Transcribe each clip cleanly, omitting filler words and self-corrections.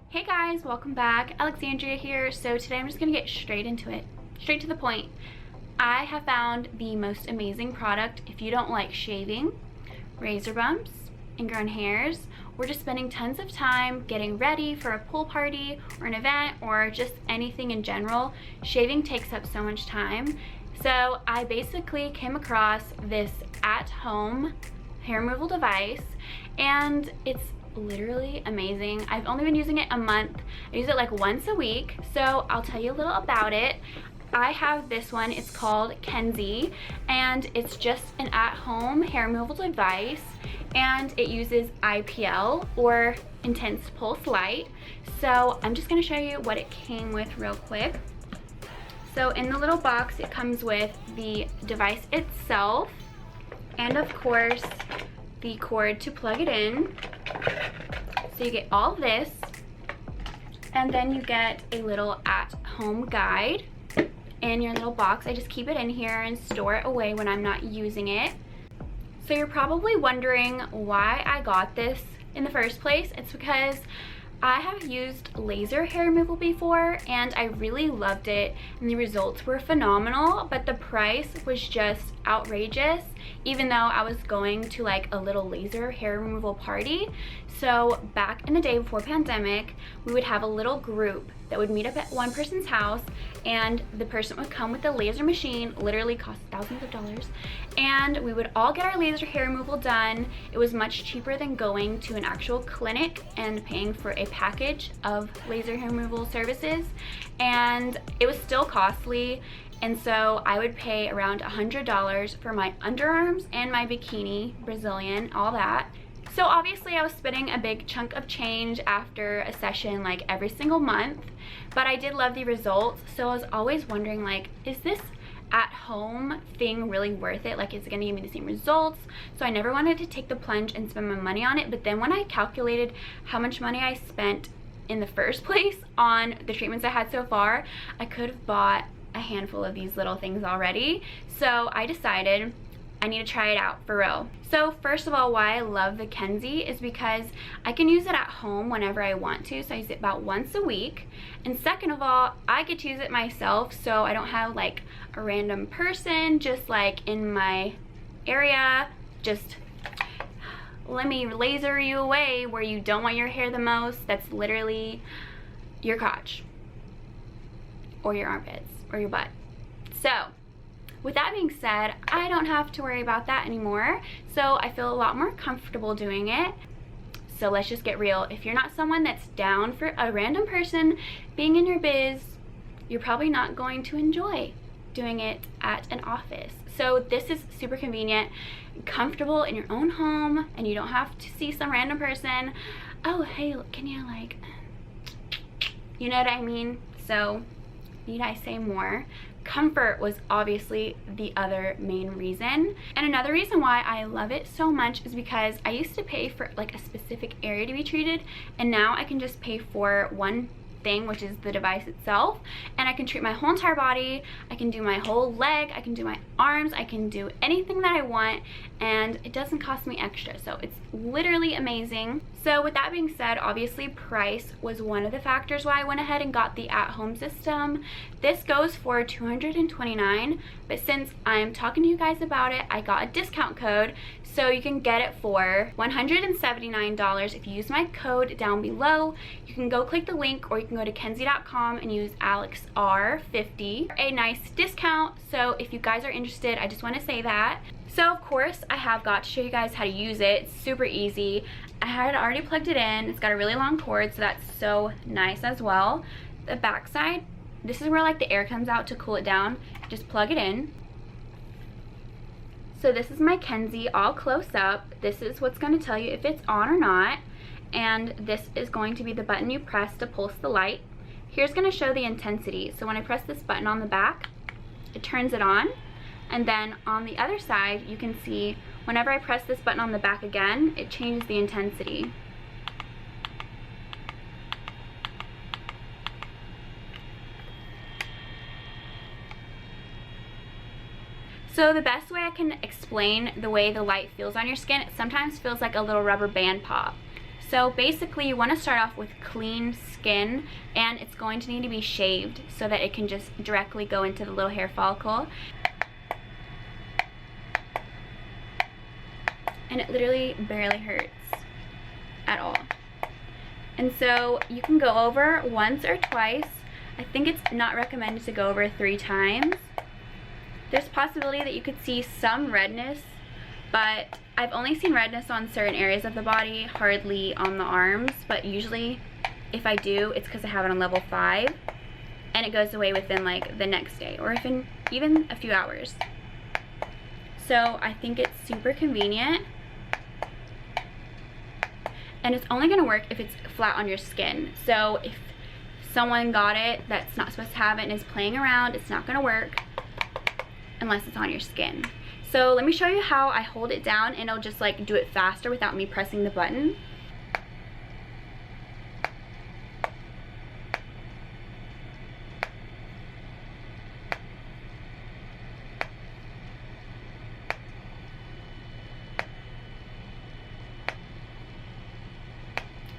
Hey guys, welcome back. Alexandria here. So today I'm just gonna get straight into it, straight to the point. I have found the most amazing product if you don't like shaving, razor bumps, ingrown hairs, or just spending tons of time getting ready for a pool party or an event or just anything in general. Shaving takes up so much time. So I basically came across this at-home hair removal device and it's literally amazing. I've only been using it a month. I use it like once a week, so I'll tell you a little about it. I have this one. It's called Kenzzi and it's just an at-home hair removal device and it uses IPL or intense pulse light. So I'm just going to show you what it came with real quick. So in the little box it comes with the device itself and of course the cord to plug it in. So you get all of this and then you get a little at-home guide in your little box. I just keep it in here and store it away when I'm not using it. So you're probably wondering why I got this in the first place. It's because I have used laser hair removal before and I really loved it and the results were phenomenal, but the price was just outrageous even though I was going to like a little laser hair removal party. So back in the day before pandemic, we would have a little group that would meet up at one person's house and the person would come with a laser machine, literally cost thousands of dollars, and we would all get our laser hair removal done. It was much cheaper than going to an actual clinic and paying for a package of laser hair removal services, and it was still costly. And so I would pay around $100 for my underarms and my bikini, Brazilian, all that. So obviously I was spending a big chunk of change after a session like every single month, but I did love the results. So I was always wondering, like, is this at-home thing really worth it? Like, is it gonna give me the same results? So I never wanted to take the plunge and spend my money on it. But then when I calculated how much money I spent in the first place on the treatments I had so far, I could have bought a handful of these little things already. So I decided I need to try it out for real. So first of all, why I love the Kenzzi is because I can use it at home whenever I want to. So I use it about once a week. And second of all, I get to use it myself, so I don't have like a random person just like in my area just let me laser you away where you don't want your hair the most. That's literally your crotch or your armpits or your butt. So with that being said, I don't have to worry about that anymore. So I feel a lot more comfortable doing it. So let's just get real. If you're not someone that's down for a random person being in your biz, you're probably not going to enjoy doing it at an office. So this is super convenient, comfortable in your own home, and you don't have to see some random person. Oh, hey, can you like, you know what I mean? So need I say more? Comfort was obviously the other main reason. And another reason why I love it so much is because I used to pay for like a specific area to be treated, and now I can just pay for one thing, which is the device itself, and I can treat my whole entire body. I can do my whole leg, I can do my arms, I can do anything that I want, and it doesn't cost me extra. So it's literally amazing. So with that being said, obviously price was one of the factors why I went ahead and got the at-home system. This goes for $229, but since I'm talking to you guys about it, I got a discount code, so you can get it for $179 if you use my code down below. You can go click the link, or you can go to kenzzi.com and use AlexR50 for a nice discount. So if you guys are interested, I just want to say that. So of course I have got to show you guys how to use it. It's super easy. I had already plugged it in. It's got a really long cord, so that's so nice as well. The back side, this is where like the air comes out to cool it down. Just plug it in. So this is my Kenzzi all close up. This is what's going to tell you if it's on or not. And this is going to be the button you press to pulse the light. Here's going to show the intensity. So when I press this button on the back, it turns it on. And then on the other side, you can see whenever I press this button on the back again, it changes the intensity. So the best way I can explain the way the light feels on your skin, it sometimes feels like a little rubber band pop. So basically you want to start off with clean skin, and it's going to need to be shaved so that it can just directly go into the little hair follicle. And it literally barely hurts at all. And so you can go over once or twice. I think it's not recommended to go over 3 times. There's a possibility that you could see some redness, but I've only seen redness on certain areas of the body, hardly on the arms, but usually if I do, it's because I have it on level 5, and it goes away within like the next day, or even a few hours. So I think it's super convenient, and it's only going to work if it's flat on your skin. So if someone got it that's not supposed to have it and is playing around, it's not going to work unless it's on your skin. So let me show you how I hold it down, and it'll just like do it faster without me pressing the button.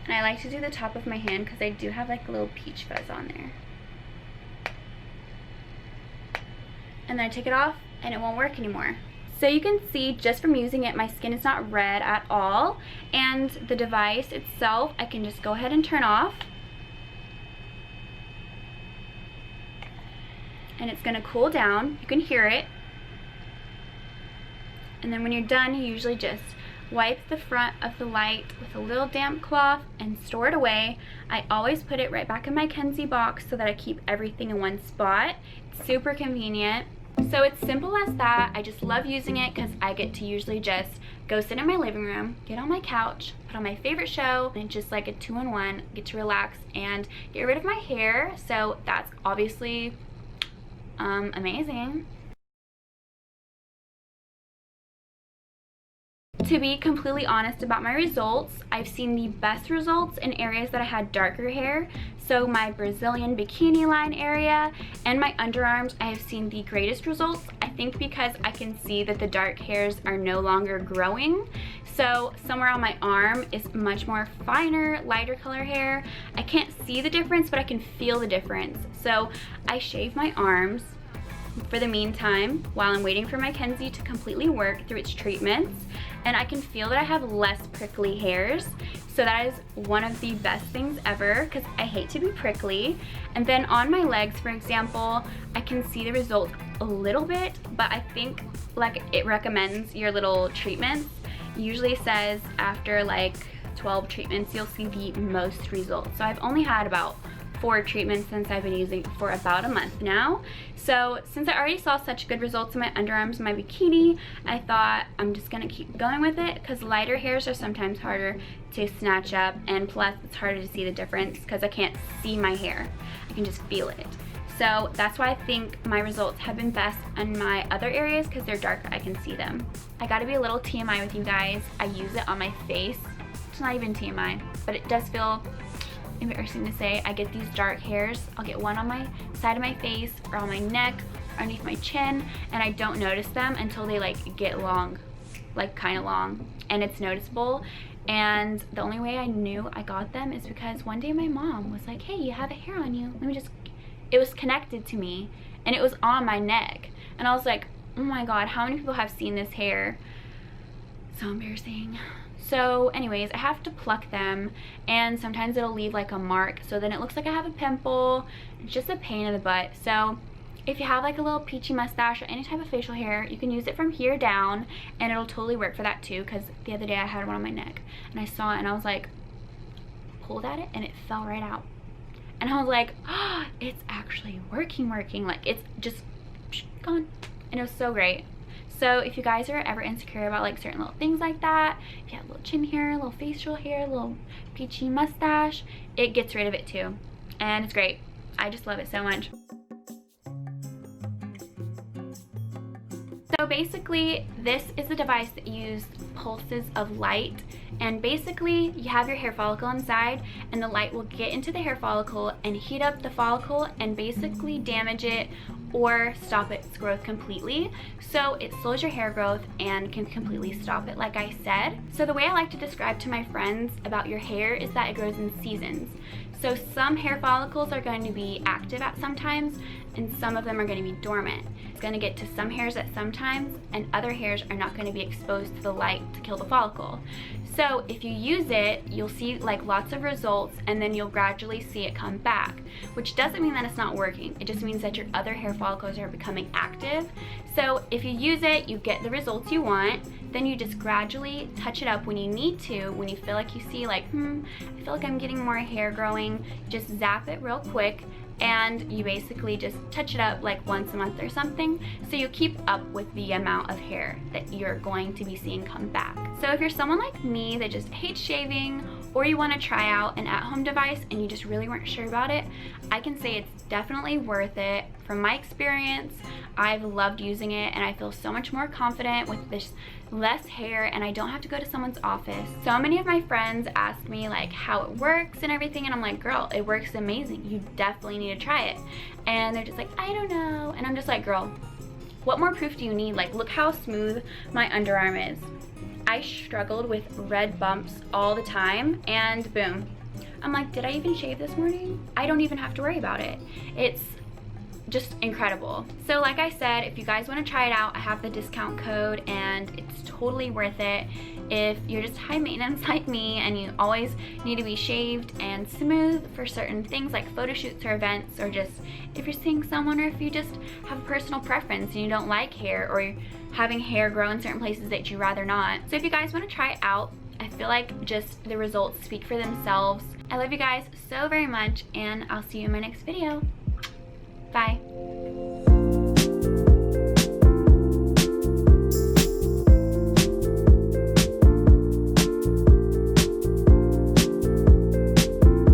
And I like to do the top of my hand because I do have like a little peach fuzz on there. And then I take it off and it won't work anymore. So you can see just from using it, my skin is not red at all. And the device itself, I can just go ahead and turn off. And it's gonna cool down. You can hear it. And then when you're done, you usually just wipe the front of the light with a little damp cloth and store it away. I always put it right back in my Kenzzi box so that I keep everything in one spot. It's super convenient. So it's simple as that. I just love using it because I get to usually just go sit in my living room, get on my couch, put on my favorite show, and just like a 2-in-1, get to relax and get rid of my hair. So that's obviously amazing. To be completely honest about my results, I've seen the best results in areas that I had darker hair. So my Brazilian bikini line area and my underarms, I have seen the greatest results. I think because I can see that the dark hairs are no longer growing. So somewhere on my arm is much more finer, lighter color hair. I can't see the difference, but I can feel the difference. So I shave my arms for the meantime while I'm waiting for my Kenzzi to completely work through its treatments, and I can feel that I have less prickly hairs. So that is one of the best things ever because I hate to be prickly. And then on my legs, for example, I can see the results a little bit, but I think like it recommends your little treatments. It usually says after like 12 treatments you'll see the most results. So I've only had about 4 treatments since I've been using it for about a month now. So since I already saw such good results in my underarms and my bikini, I thought I'm just gonna keep going with it because lighter hairs are sometimes harder to snatch up, and plus it's harder to see the difference because I can't see my hair. I can just feel it. So that's why I think my results have been best in my other areas because they're darker, I can see them. I gotta be a little TMI with you guys. I use it on my face. It's not even TMI, but it does feel embarrassing to say. I get these dark hairs. I'll get one on my side of my face or on my neck or underneath my chin, and I don't notice them until they like get long, like kind of long, and it's noticeable. And the only way I knew I got them is because one day my mom was like, hey, you have a hair on you, let me just, it was connected to me and it was on my neck, and I was like, oh my god, how many people have seen this hair? So embarrassing. So anyways, I have to pluck them, and sometimes it'll leave like a mark, so then it looks like I have a pimple. It's just a pain in the butt. So if you have like a little peachy mustache or any type of facial hair, you can use it from here down, and it'll totally work for that too, because the other day I had one on my neck and I saw it and I was like, pulled at it and it fell right out, and I was like, oh, it's actually working, like it's just gone, and it was so great. So if you guys are ever insecure about like certain little things like that, if you have a little chin hair, a little facial hair, a little peachy mustache, it gets rid of it too. And it's great. I just love it so much. So basically, this is a device that uses pulses of light, and basically you have your hair follicle inside, and the light will get into the hair follicle and heat up the follicle and basically damage it or stop its growth completely. So it slows your hair growth and can completely stop it, like I said. So the way I like to describe to my friends about your hair is that it grows in seasons. So some hair follicles are going to be active at some times, and some of them are going to be dormant. It's going to get to some hairs at some times, and other hairs are not going to be exposed to the light to kill the follicle. So if you use it, you'll see like lots of results, and then you'll gradually see it come back, which doesn't mean that it's not working. It just means that your other hair follicles are becoming active. So if you use it, you get the results you want. Then you just gradually touch it up when you need to. When you feel like you see like, I feel like I'm getting more hair growing, just zap it real quick, and you basically just touch it up like once a month or something, so you keep up with the amount of hair that you're going to be seeing come back. So if you're someone like me that just hates shaving, or you want to try out an at-home device and you just really weren't sure about it, I can say it's definitely worth it. From my experience, I've loved using it, and I feel so much more confident with this less hair, and I don't have to go to someone's office. So many of my friends ask me like how it works and everything, and I'm like, girl, it works amazing. You definitely need to try it. And they're just like, I don't know. And I'm just like, girl, what more proof do you need? Like, look how smooth my underarm is. I struggled with red bumps all the time, and boom. I'm like, did I even shave this morning? I don't even have to worry about it. It's just incredible. So like I said, if you guys want to try it out, I have the discount code, and it's totally worth it. If you're just high maintenance like me and you always need to be shaved and smooth for certain things like photo shoots or events, or just if you're seeing someone, or if you just have a personal preference and you don't like hair, or you're having hair grow in certain places that you rather not. So if you guys want to try it out, I feel like just the results speak for themselves. I love you guys so very much, and I'll see you in my next video. Bye.